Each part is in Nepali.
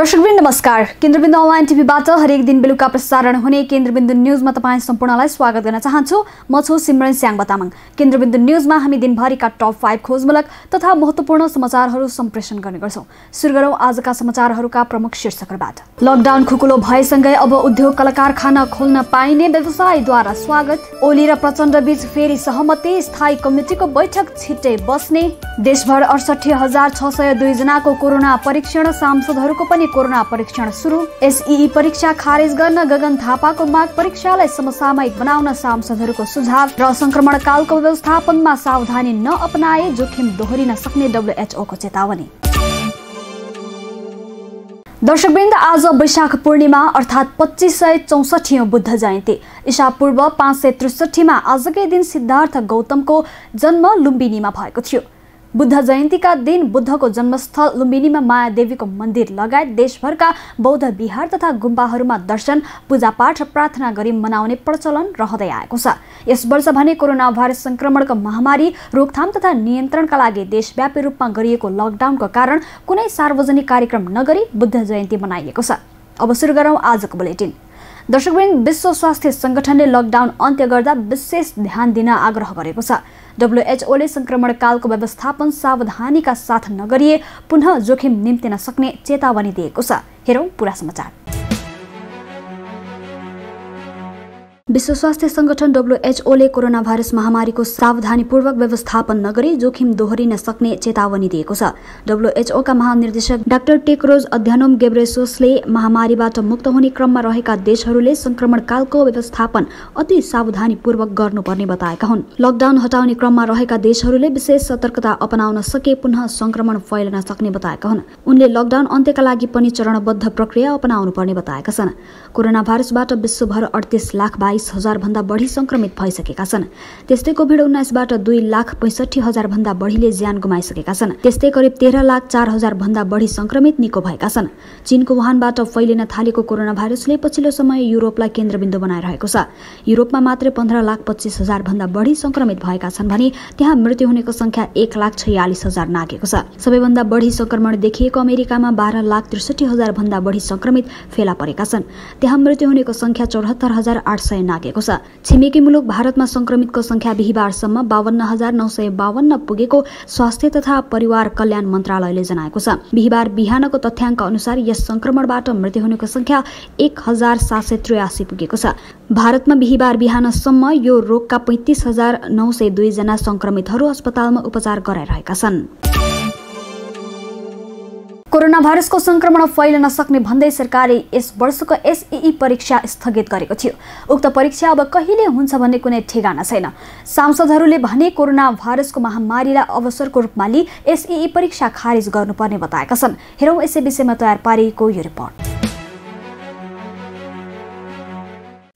दर्शकवृन्द नमस्कार। केन्द्रबिन्दु अनलाइन टिभीबाट हरेक दिन बेलुका प्रसारण हुने केन्द्रबिन्दु न्यूजमा तपाईं सम्पूर्णलाई स्वागत गर्न चाहन्छु। म छु सिमरन स्याङ बतामङ। केन्द्रबिन्दु न्यूजमा हामी दिनभरिका टप 5 खोजमूलक तथा महत्त्वपूर्ण समाचारहरू सम्प्रेषण गर्ने गर्छौं। सुरु गरौं आजका समाचारहरूका प्रमुख शीर्षकबाट। लकडाउन खुकुलो भएसँगै अब उद्योग कला कारखाना खोल्न पाइने व्यवसायीद्वारा स्वागत। ओली र प्रचण्ड बीच फेरि सहमति। स्थायी कमिटिको बैठक छिट्टै बस्ने। देशभर 68,602 जनाको कोरोना परीक्षण। सांसदहरूको पनि कोरोना परीक्षण सुरु। एसईई परीक्षा खारेज गर्न गगन थापाको माग। परीक्षालाई समसामयिक बनाउन सांसदहरूको सुझाव। र संक्रमण कालको व्यवस्थापनमा सावधानी नअपनाए जोखिम दोहोरिन सक्ने WHO को चेतावनी। दर्शकवृन्द, आज वैशाख पूर्णिमा अर्थात् 2564 बुद्ध जयन्ती। ईसा पूर्व 563 मा आजकै दिन सिद्धार्थ गौतमको जन्म लुम्बिनीमा भएको थियो। बुद्ध जयन्तीका दिन बुद्धको जन्मस्थल लुम्बिनीमा माया देवीको मन्दिर लगायत देशभरका बौद्ध विहार तथा गुम्बाहरूमा दर्शन, पूजापाठ र प्रार्थना गरी मनाउने प्रचलन रहँदै आएको छ। यस वर्ष भने कोरोना भाइरस संक्रमणको महामारी रोकथाम तथा नियन्त्रणका लागि देशव्यापी रूपमा गरिएको लकडाउनको कारण कुनै सार्वजनिक कार्यक्रम नगरी बुद्ध जयन्ती मनाइएको छ। अब सुरु गरौं आजको बुलेटिन। दर्शकवृन्द, विश्व स्वास्थ्य संगठनले लकडाउन अन्त्य गर्दा विशेष ध्यान दिन आग्रह गरेको छ। WHO ले संक्रमण कालको व्यवस्थापन सावधानीका साथ नगरिए पुनः जोखिम निम्तिन सक्ने चेतावनी दिएको छ। हेरौं पूरा समाचार। विश्व स्वास्थ्य संगठन WHO ले कोरोना भाइरस महामारीको सावधानीपूर्वक व्यवस्थापन नगरी जोखिम दोहोरिन सक्ने चेतावनी दिएको छ। WHO का महानिर्देशक डाक्टर टेक्रोज अध्यानोम गेब्रेसोसले महामारीबाट मुक्त हुने क्रममा रहेका देशहरूले संक्रमण कालको व्यवस्थापन अति सावधानीपूर्वक गर्नुपर्ने बताएका हुन्। लकडाउन हटाउने क्रममा रहेका देशहरूले विशेष सतर्कता अपनाउन सके पुनः संक्रमण फैलन सक्ने बताएका हुन्। उनले लकडाउन अन्त्यका लागि पनि चरणबद्ध प्रक्रिया अपनाउनु पर्ने बताएका छन्। कोरोना भाइरसबाट विश्वभर 38,22,000 भन्दा बढी संक्रमित भइसकेका छन्। त्यस्तै कोभिड-19 बाट 2,65,000 भन्दा बढीले ज्यान गुमाइसकेका छन्। त्यस्तै करिब 13,04,000 भन्दा बढी संक्रमित निको भएका छन्। चीनको वुहानबाट फैलिन थालेको कोरोना भाइरसले पछिल्लो समय युरोपलाई केन्द्रबिन्दु बनाइरहेको छ। युरोपमा मात्र 15,25,000 भन्दा बढी संक्रमित भएका छन् भने त्यहाँ मृत्यु हुनेको संख्या 1,46,000 नागेको छ। सबैभन्दा बढी संक्रमण देखिएको अमेरिकामा 12,63,000 भन्दा बढी संक्रमित फेला परेका छन्। त्यहाँ मृत्यु हुनेको संख्या 74,800 नागेको छ। छिमेकी मुलुक भारतमा संक्रमितको संख्या बिहीबारसम्म 52,952 पुगेको स्वास्थ्य तथा परिवार कल्याण मन्त्रालयले जनाएको छ। बिहीबार बिहानको तथ्याङ्क अनुसार यस संक्रमणबाट मृत्यु हुनेको संख्या 1,783 पुगेको छ। भारतमा बिहीबार बिहानसम्म यो रोगका 35,902 जना संक्रमितहरू अस्पतालमा उपचार गराइरहेका छन्। कोरोना भाइरसको संक्रमण फैलन सक्ने भन्दै सरकारले यस वर्षको एसईई परीक्षा स्थगित गरेको थियो। उक्त परीक्षा अब कहिले हुन्छ भन्ने कुनै ठेगाना छैन। सांसदहरूले भने कोरोना भाइरसको महामारीलाई अवसरको रूपमा लिई एसईई परीक्षा खारेज गर्नुपर्ने बताएका छन्। हेरौं यसै विषयमा तयार पारिएको यो रिपोर्ट।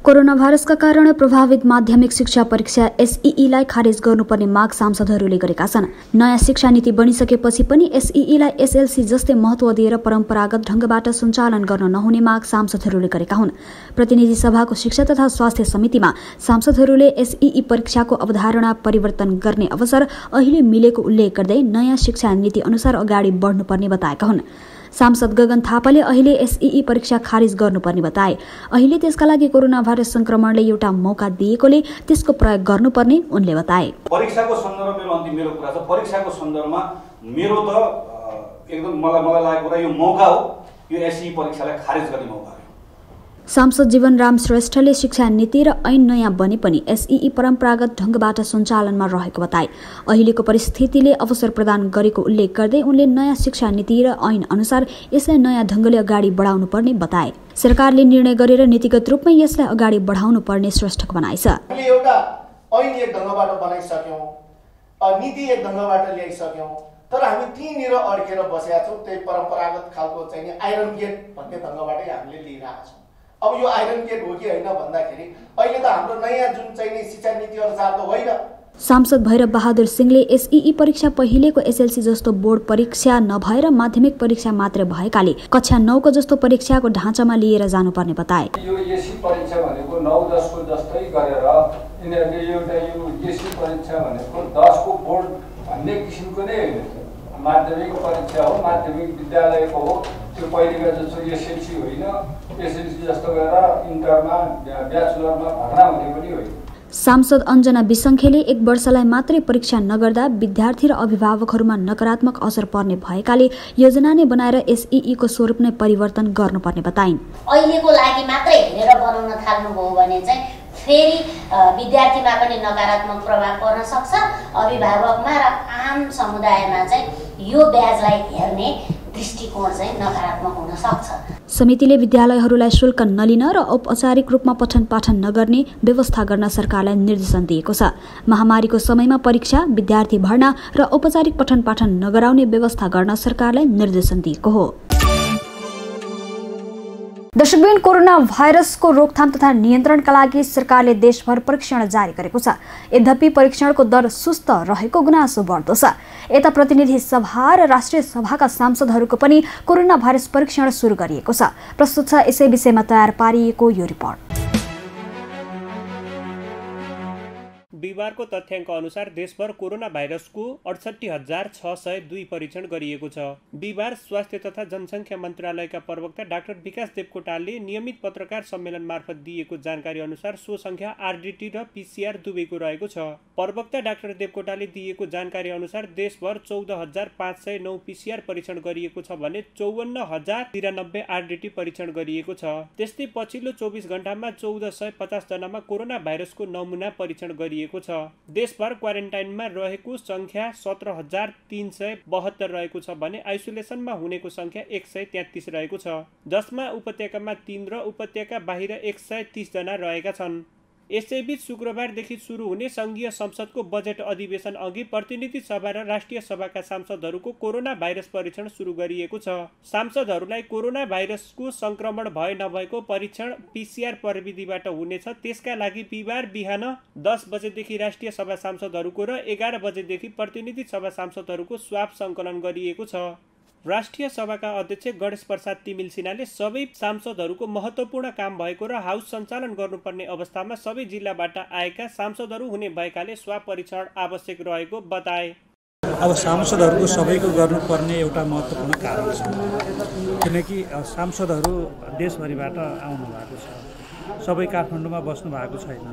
कोरोना भाइरसका कारण प्रभावित माध्यमिक शिक्षा परीक्षा एसईईलाई खारेज गर्नुपर्ने माग सांसदहरूले गरेका छन्। नयाँ शिक्षा नीति बनिसकेपछि पनि एसईईलाई एसएलसी जस्तै महत्त्व दिएर परम्परागत ढंगबाट सञ्चालन गर्न नहुने माग सांसदहरूले गरेका हुन्। प्रतिनिधि सभाको शिक्षा तथा स्वास्थ्य समितिमा सांसदहरूले एसईई परीक्षाको अवधारणा परिवर्तन गर्ने अवसर अहिले मिलेको उल्लेख गर्दै नयाँ शिक्षा नीति अनुसार अगाडि बढ्नुपर्ने बताएका हुन्। सांसद गगन थापाले अहिले एसईई परीक्षा खारिज गर्नुपर्ने बताए। अहिले त्यसका लागि कोरोना भाइरस संक्रमणले एउटा मौका दिएकोले त्यसको प्रयोग गर्नुपर्ने उनले बताए। परीक्षाको सन्दर्भमा मेरो कुरा छ। परीक्षाको सन्दर्भमा मेरो त एकदम मलाई लागेको कुरा यो मौका हो। यो एसईई परीक्षालाई खारिज गर्ने मौका हो। सांसद जीवनराम श्रेष्ठले शिक्षा नीति र ऐन नयाँ बने पनि एसईई परम्परागत ढंगबाट सञ्चालनमा रहेको बताए। अहिलेको परिस्थितिले अवसर प्रदान गरेको उल्लेख गर्दै उनले नयाँ शिक्षा नीति र ऐन अनुसार यसलाई नयाँ ढंगले अगाडि बढाउनु पर्ने बताए। सरकारले निर्णय गरेर नीतिगत रूपमै यसलाई अगाडि बढाउनु पर्ने श्रेष्ठको भनाइ छ। हामीले एउटा ऐन एक ढंगबाट बनाइसक्यौं, नीति एक ढंगबाट ल्याइसक्यौं, तर हामी तीनिर अड्केर बसेका छौं। त्यही परम्परागत खालको चाहिँ आइरन गेट भन्ने ढंगबाटै हामीले लिइरहेका छौं। अब यो आइरन गेट हो कि होइन भन्दाखेरि अहिले त हाम्रो नयाँ जुन चाहिँ शिक्षा नीति अनुसार त होइन। सांसद भैरव बहादुर सिंहले एसईई परीक्षा पहिलेको एसएलसी जस्तो बोर्ड परीक्षा नभएर माध्यमिक परीक्षा मात्र भएकाले कक्षा 9 को जस्तो परीक्षाको ढाँचामा लिएर जानुपर्ने बताए। यो एसई परीक्षा भनेको 9-10 को जस्तै गरेर यिनीहरूले एउटा यो एसई परीक्षा भनेको 10 को बोर्ड भन्ने किसिमको नै होइन। माध्यमिक परीक्षा हो, माध्यमिक विद्यालयको हो, त्यो पहिलेका जस्तो एसएलसी होइन, एसएलसी जस्तो गरेर इन्टरमा ब्याचलरमा भर्ना हुने पनि होइन। सांसद अञ्जना बिसङ्खेले 1 वर्षलाई मात्रै परीक्षा नगर्दा विद्यार्थी र अभिभावकहरूमा नकारात्मक असर पर्ने भएकाले योजना नै बनाएर एसईई को स्वरूप नै परिवर्तन गर्नुपर्ने बताइन्। अहिलेको लागि मात्रै हेरेर बनाउन थाल्नुभयो भने चाहिँ फेरि विद्यार्थीमा पनि नकारात्मक प्रभाव पर्न सक्छ, अभिभावकमा र आम समुदायमा चाहिँ यो ब्याजलाई हेर्ने दृष्टिकोण चाहिँ नकारात्मक हुन सक्छ। समितिले विद्यालयहरूलाई शुल्क नलिन र औपचारिक रूपमा पठन पाठन नगर्ने व्यवस्था गर्न सरकारलाई निर्देशन दिएको छ। महामारीको समयमा परीक्षा, विद्यार्थी भर्ना र औपचारिक पठन पाठन नगराउने व्यवस्था गर्न सरकारलाई निर्देशन दिएको हो। दर्शकबिन, कोरोना भाइरसको रोकथाम तथा नियन्त्रणका लागि सरकारले देशभर परीक्षण जारी गरेको छ। यद्यपि परीक्षणको दर सुस्त रहेको गुनासो बढ्दो छ। यता प्रतिनिधि सभा र राष्ट्रिय सभाका सांसदहरूको पनि कोरोना भाइरस परीक्षण सुरु गरिएको छ। प्रस्तुत छ यसै विषयमा तयार पारिएको यो रिपोर्ट। बिहिबारको तथ्याङ्क अनुसार देशभर कोरोना भाइरसको 68,602 परीक्षण गरिएको छ। बिहिबार स्वास्थ्य तथा जनसङ्ख्या मन्त्रालयका प्रवक्ता डाक्टर विकास देवकोटाले नियमित पत्रकार सम्मेलन मार्फत दिएको जानकारी अनुसार सो संख्या आरडीटी र पीसीआर दुवैको रहेको छ। प्रवक्ता डाक्टर देवकोटाले दिएको जानकारी अनुसार देशभर 14,509 पीसीआर परीक्षण गरिएको छ भने 54,093 आरडीटी परीक्षण गरिएको छ। त्यस्तै पछिल्लो 24 घण्टामा 1450 जनामा कोरोना भाइरसको नमुना परीक्षण गरिएको छ। देशभर क्वारेन्टाइनमा रहेको संख्या 17,372 रहेको छ भने आइसोलेसनमा हुनेको संख्या 133 रहेको छ, जसमा उपत्यकामा 3 र उपत्यका बाहिर 130 जना रहेका छन्। यसैबीच शुक्रबारदेखि सुरु हुने संघीय संसदको बजेट अधिवेशन अघि प्रतिनिधि सभा र राष्ट्रिय सभाका सांसदहरूको कोरोना भाइरस परीक्षण सुरु गरिएको छ। सांसदहरूलाई कोरोना भाइरसको संक्रमण भए नभएको परीक्षण पीसीआर प्रविधिबाट हुनेछ। त्यसका लागि बिहिबार बिहान 10 बजेदेखि राष्ट्रिय सभा सांसदहरूको र 11 बजेदेखि प्रतिनिधि सभा सांसदहरूको स्वाब सङ्कलन गरिएको छ। राष्ट्रिय सभाका अध्यक्ष गणेश प्रसाद तिमिल सिन्हाले सबै सांसदहरूको महत्त्वपूर्ण काम भएको र हाउस सञ्चालन गर्नुपर्ने अवस्थामा सबै जिल्लाबाट आएका सांसदहरू हुने भएकाले स्वाब परीक्षण आवश्यक रहेको बताए। अब सांसदहरूको सबैको गर्नुपर्ने एउटा महत्त्वपूर्ण कारण छ, किनकि सांसदहरू देशभरिबाट आउनु भएको छ, सबै काठमाडौँमा बस्नु भएको छैन।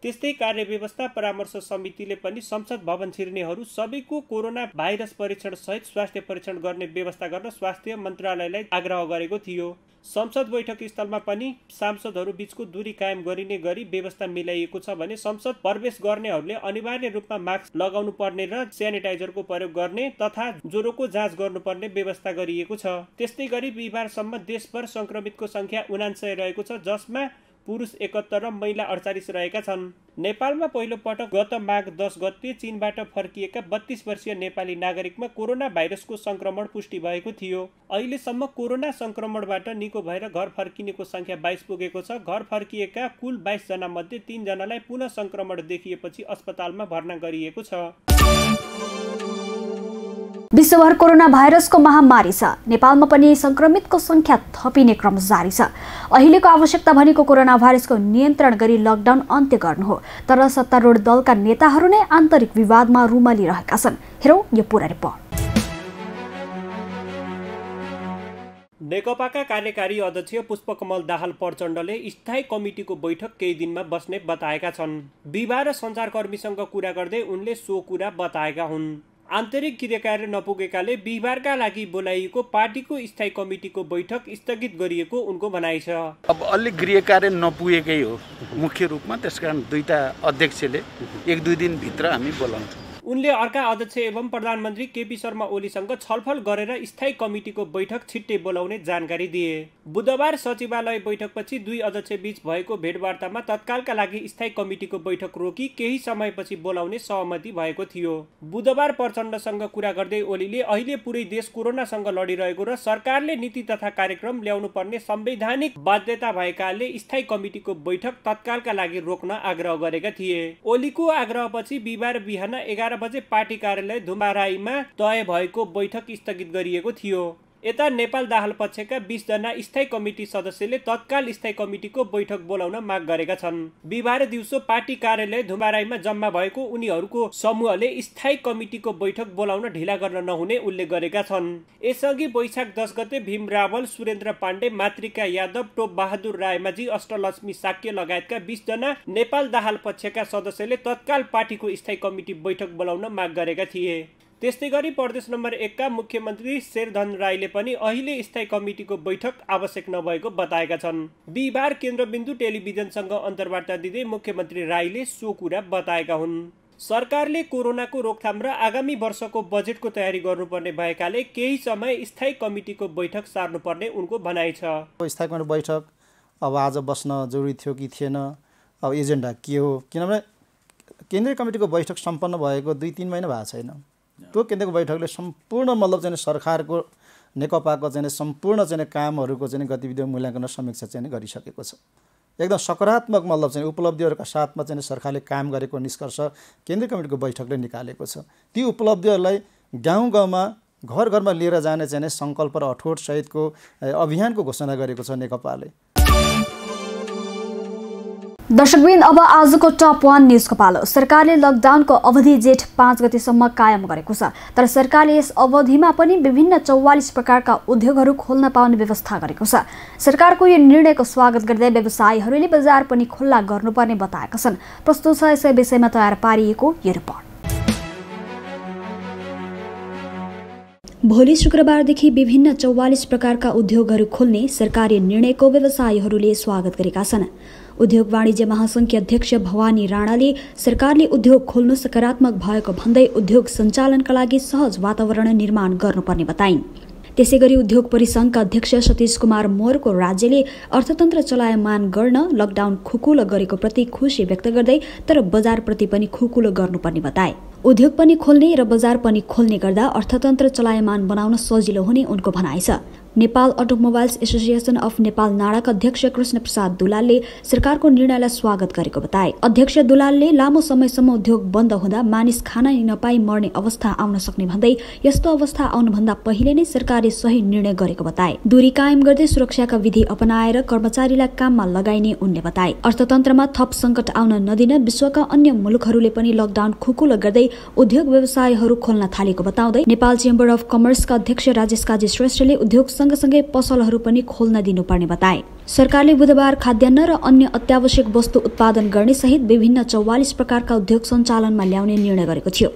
त्यस्तै कार्यव्यवस्था परामर्श समितिले पनि संसद भवन छिर्नेहरू सबैको कोरोना भाइरस परीक्षण सहित स्वास्थ्य परीक्षण गर्ने व्यवस्था गर्न स्वास्थ्य मन्त्रालयलाई आग्रह गरेको थियो। संसद बैठक स्थलमा पनि सांसदहरू बीचको दूरी कायम गरिने गरी व्यवस्था मिलाइएको छ भने संसद प्रवेश गर्नेहरूले अनिवार्य रूपमा मास्क लगाउनु पर्ने र सेनिटाइजरको प्रयोग गर्ने तथा ज्वरोको जाँच गर्नुपर्ने व्यवस्था गरिएको छ। त्यस्तै गरी बिहिबारसम्म देशभर संक्रमितको संख्या 79 रहेको छ, जसमा पुरुष 71 र महिला 48 रहेका छन्। नेपालमा पहिलो पटक गत माघ 10 गते चीनबाट फर्किएका 32 वर्षीय नेपाली नागरिकमा कोरोना भाइरसको संक्रमण पुष्टि भएको थियो। अहिलेसम्म कोरोना संक्रमणबाट निको भएर घर फर्किनेको संख्या 22 पुगेको छ। घर फर्किएका कुल 22 जना मध्ये 3 जनालाई पुनः संक्रमण देखिएपछि अस्पतालमा भर्ना गरिएको छ। विश्वभर कोरोना भाइरसको महामारी छ। नेपालमा पनि संक्रमितको संख्या थपिने क्रम जारी छ। अहिलेको आवश्यकता भनेको कोरोना भाइरसको नियन्त्रण गरी लकडाउन अन्त्य गर्नु हो। तर सत्तारूढ दलका नेताहरू नै आन्तरिक विवादमा रुमलिरहेका छन्। हेरौँ यो पूरा रिपोर्ट। नेकपाका कार्यकारी अध्यक्ष पुष्पकमल दाहाल प्रचण्डले स्थायी कमिटीको बैठक केही दिनमा बस्ने बताएका छन्। बिहिबार सञ्चारकर्मीसँग कुरा गर्दै उनले सो कुरा बताएका हुन्। आन्तरिक क्रियाकार्य नपुगेकाले बिहिबारका लागि बोलाइएको पार्टीको स्थायी कमिटीको बैठक स्थगित गरिएको उनको भनाइ छ। अब अलि गृहकार्य नपुगेकै हो मुख्य रूपमा, त्यसकारण दुईटा अध्यक्षले 1-2 दिनभित्र हामी बोलाउँछौँ। उनले अर्का अध्यक्ष एवं प्रधानमन्त्री केपी शर्मा ओलीसँग छलफल गरेर स्थायी कमिटीको बैठक छिट्टै बोलाउने जानकारी दिए। बुधबार सचिवालय बैठकपछि दुई अध्यक्ष बीच भएको भेटवार्तामा तत्कालका लागि स्थायी कमिटीको बैठक रोकी केही समयपछि बोलाउने सहमति भएको थियो। बुधबार प्रचण्डसँग कुरा गर्दै ओलीले अहिले पुरै देश कोरोनासँग लडिरहेको र सरकारले नीति तथा कार्यक्रम ल्याउनु पर्ने संवैधानिक बाध्यता भएकाले स्थायी कमिटीको बैठक तत्कालका लागि रोक्न आग्रह गरेका थिए। ओलीको आग्रहपछि बिहिबार बिहान 11 बजे पार्टी कार्यालय धुम्बाराईमा तय भएको बैठक स्थगित गरिएको थियो। यता नेपाल दाहाल पक्षका 20 जना स्थायी कमिटी सदस्यले तत्काल स्थायी कमिटीको बैठक बोलाउन माग गरेका छन्। बिहिबार दिउँसो पार्टी कार्यालय धुम्बाराईमा जम्मा भएको उनीहरूको समूहले स्थायी कमिटीको बैठक बोलाउन ढिला गर्न नहुने उल्लेख गरेका छन्। यसअघि वैशाख 10 गते भीम रावल, सुरेन्द्र पाण्डे, मातृका यादव, टोप बहादुर रायमाझी, अष्टलक्ष्मी साक्य लगायतका 20 जना नेपाल दाहाल पक्षका सदस्यले तत्काल पार्टीको स्थायी कमिटी बैठक बोलाउन माग गरेका थिए। त्यस्तै गरी प्रदेश नम्बर 1 का मुख्यमन्त्री शेरधन राईले पनि अहिले स्थायी कमिटीको बैठक आवश्यक नभएको बताएका छन्। बिहिबार केन्द्रबिन्दु टेलिभिजनसँग अन्तर्वार्ता दिँदै मुख्यमन्त्री राईले सो कुरा बताएका हुन्। सरकारले कोरोनाको रोकथाम र आगामी वर्षको बजेटको तयारी गर्नुपर्ने भएकाले केही समय स्थायी कमिटीको बैठक सार्नुपर्ने उनको भनाइ छ। स्थायी कमिटी बैठक अब आज बस्न जरुरी थियो कि थिएन, अब एजेन्डा के हो? किनभने केन्द्रीय कमिटीको बैठक सम्पन्न भएको 2-3 महिना भएको छैन। त्यो केन्द्रीय बैठकले सम्पूर्ण मतलब चाहिँ सरकारको नेकपाको चाहिँ सम्पूर्ण चाहिँ कामहरूको चाहिँ गतिविधि मूल्याङ्कन र समीक्षा चाहिँ गरिसकेको छ। एकदम सकारात्मक मतलब चाहिँ उपलब्धिहरूका साथमा चाहिँ सरकारले काम गरेको निष्कर्ष केन्द्रीय कमिटीको बैठकले निकालेको छ। ती उपलब्धिहरूलाई गाउँ गाउँमा घर घरमा लिएर जाने चाहिँ सङ्कल्प र अठोट सहितको अभियानको घोषणा गरेको छ नेकपाले। दर्शकवृन्द, अब आजको टप 1 न्युजको पालो। सरकारले लकडाउनको अवधि जेठ 5 गतेसम्म कायम गरेको छ, तर सरकारले यस अवधिमा पनि विभिन्न 44 प्रकारका उद्योगहरू खोल्न पाउने व्यवस्था गरेको छ। सरकारको यो निर्णयको स्वागत गर्दै व्यवसायीहरूले बजार पनि खुल्ला गर्नुपर्ने बताएका छन्। प्रस्तुत छ यसै विषयमा तयार पारिएको यो रिपोर्ट। भोलि शुक्रबारदेखि विभिन्न 44 प्रकारका उद्योगहरू खोल्ने सरकारी निर्णयको व्यवसायीहरूले स्वागत गरेका छन्। उद्योग वाणिज्य महासंघकी अध्यक्ष भवानी राणाले सरकारले उद्योग खोल्नु सकारात्मक भएको भन्दै उद्योग सञ्चालनका लागि सहज वातावरण निर्माण गर्नुपर्ने बताइन्। त्यसैगरी उद्योग परिसंघका अध्यक्ष सतीश कुमार मोरको राज्यले अर्थतन्त्र चलायमान गर्न लकडाउन खुकुलो गरेको प्रति खुशी व्यक्त गर्दै तर बजारप्रति पनि खुकुलो गर्नुपर्ने बताए। उद्योग पनि खोल्ने र बजार पनि खोल्ने गर्दा अर्थतन्त्र चलायमान बनाउन सजिलो हुने उनको भनाइ छ। Nepal automobiles association of Nepal नाडाका अध्यक्ष कृष्ण प्रसाद दुलालले सरकारको निर्णयलाई स्वागत गरेको बताए। अध्यक्ष दुलालले लामो समयसम्म उद्योग बन्द हुँदा मानिस खाना नपाई मर्ने अवस्था आउन सक्ने भन्दै यस्तो अवस्था आउनुभन्दा पहिले नै सरकारले सही निर्णय गरेको बताए। दूरी कायम गर्दै सुरक्षाका विधि अपनाएर कर्मचारीलाई काममा लगाइने उनले बताए। अर्थतन्त्रमा थप संकट आउन नदिन विश्वका अन्य मुलुकहरूले पनि लकडाउन खुकुलो गर्दै उद्योग व्यवसायहरू खोल्न थालेको बताउँदै नेपाल चेम्बर अफ कमर्सका अध्यक्ष राजेश काजी श्रेष्ठले उद्योग सँगसँगै पसलहरू पनि खोल्न दिनुपर्ने बताए। सरकारले बुधबार खाद्यान्न र अन्य अत्यावश्यक वस्तु उत्पादन गर्ने सहित विभिन्न 44 प्रकारका उद्योग सञ्चालनमा ल्याउने निर्णय गरेको थियो।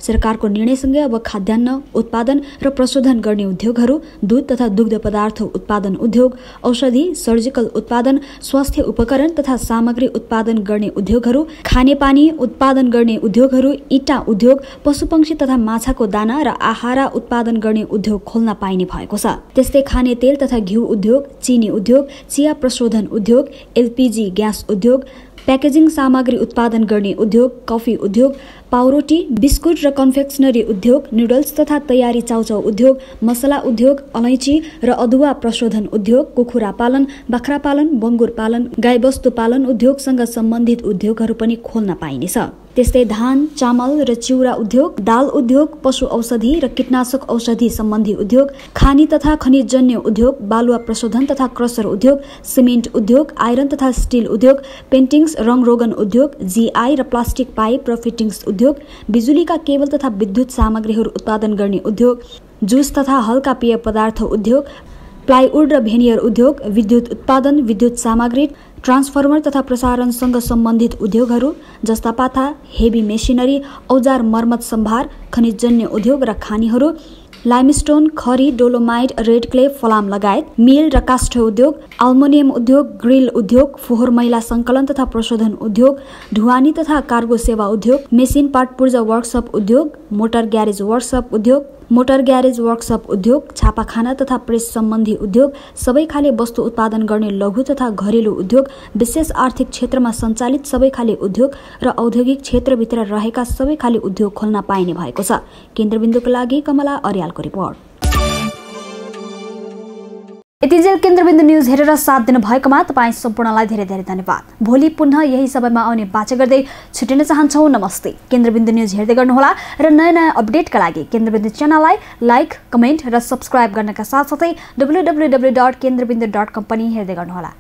सरकारको निर्णयसँगै अब खाद्यान्न उत्पादन र प्रशोधन गर्ने उद्योगहरू, दूध तथा दुग्ध पदार्थ उत्पादन उद्योग, औषधि, सर्जिकल उत्पादन, स्वास्थ्य उपकरण तथा सामग्री उत्पादन गर्ने उद्योगहरू, खानेपानी उत्पादन गर्ने उद्योगहरू, इँटा उद्योग, पशुपक्षी तथा माछाको दाना र आहारा उत्पादन गर्ने उद्योग खोल्न पाइने भएको छ। त्यस्तै खाने तेल तथा घिउ उद्योग, चिनी उद्योग, चिया प्रशोधन उद्योग, एलपीजी ग्यास उद्योग, प्याकेजिङ सामग्री उत्पादन गर्ने उद्योग, कफी उद्योग, पाउरोटी, बिस्कुट र कन्फेक्सनरी उद्योग, नुडल्स तथा तयारी चाउचाउ उद्योग, मसला उद्योग, अलैँची र अदुवा प्रशोधन उद्योग, कुखुरा पालन, बाख्रा पालन, बङ्गुर पालन, गाईबस्तु पालन उद्योगसँग सम्बन्धित उद्योगहरू पनि खोल्न पाइनेछ। त्यस्तै धान, चामल र चिउरा उद्योग, दाल उद्योग, पशु औषधि र कीटनाशक औषधि सम्बन्धी उद्योग, खानी तथा खनिजजन्य उद्योग, बालुवा प्रशोधन तथा क्रसर उद्योग, सिमेन्ट उद्योग, आइरन तथा स्टिल उद्योग, पेन्टिङ्स रङरोगन उद्योग, जीआई र प्लास्टिक पाइप र फिटिङ्स उद्योग, बिजुलीका केबल तथा विद्युत सामग्रीहरू उत्पादन गर्ने उद्योग, जुस तथा हल्का पेय पदार्थ उद्योग, प्लाइवुड र भेनियर उद्योग, विद्युत उत्पादन, विद्युत सामग्री, ट्रान्सफर्मर तथा प्रसारणसँग सम्बन्धित उद्योगहरू जस्ता पाथा, हेभी मेसिनरी, औजार मर्मत सम्भार, खनिजजन्य उद्योग र खानीहरू, लाइमस्टोन, खरी, डोलोमाइट, रेड क्ले, फलाम लगायत, मिल र काष्ठ उद्योग, अल्मुनियम उद्योग, ग्रिल उद्योग, फोहोर मैला सङ्कलन तथा प्रशोधन उद्योग, ढुवानी तथा कार्गो सेवा उद्योग, मेसिन पार्ट पूर्जा वर्कसप उद्योग, मोटर ग्यारेज वर्कसप उद्योग, मोटर ग्यारेज वर्कसप उद्योग, छापाखाना तथा प्रेस सम्बन्धी उद्योग, सबै खाले वस्तु उत्पादन गर्ने लघु तथा घरेलु उद्योग, विशेष आर्थिक क्षेत्रमा सञ्चालित सबै खाले उद्योग र औद्योगिक क्षेत्रभित्र रहेका सबै खाले उद्योग खोल्न पाइने भएको छ। केन्द्रबिन्दुको लागि कमला अर्यालको रिपोर्ट। यतिन्जेल केन्द्रबिन्दु न्युज हेरेर साथ दिनुभएकोमा तपाईँ सम्पूर्णलाई धेरै धेरै धन्यवाद। भोलि पुनः यही समयमा आउने बाचा गर्दै छुटिन चाहन्छौँ। नमस्ते। केन्द्रबिन्दु न्युज हेर्दै गर्नुहोला र नयाँ अपडेटका लागि केन्द्रबिन्दु च्यानललाई लाइक, कमेन्ट र सब्स्क्राइब गर्नका साथसाथै www.kendrabindu.com पनि हेर्दै गर्नुहोला।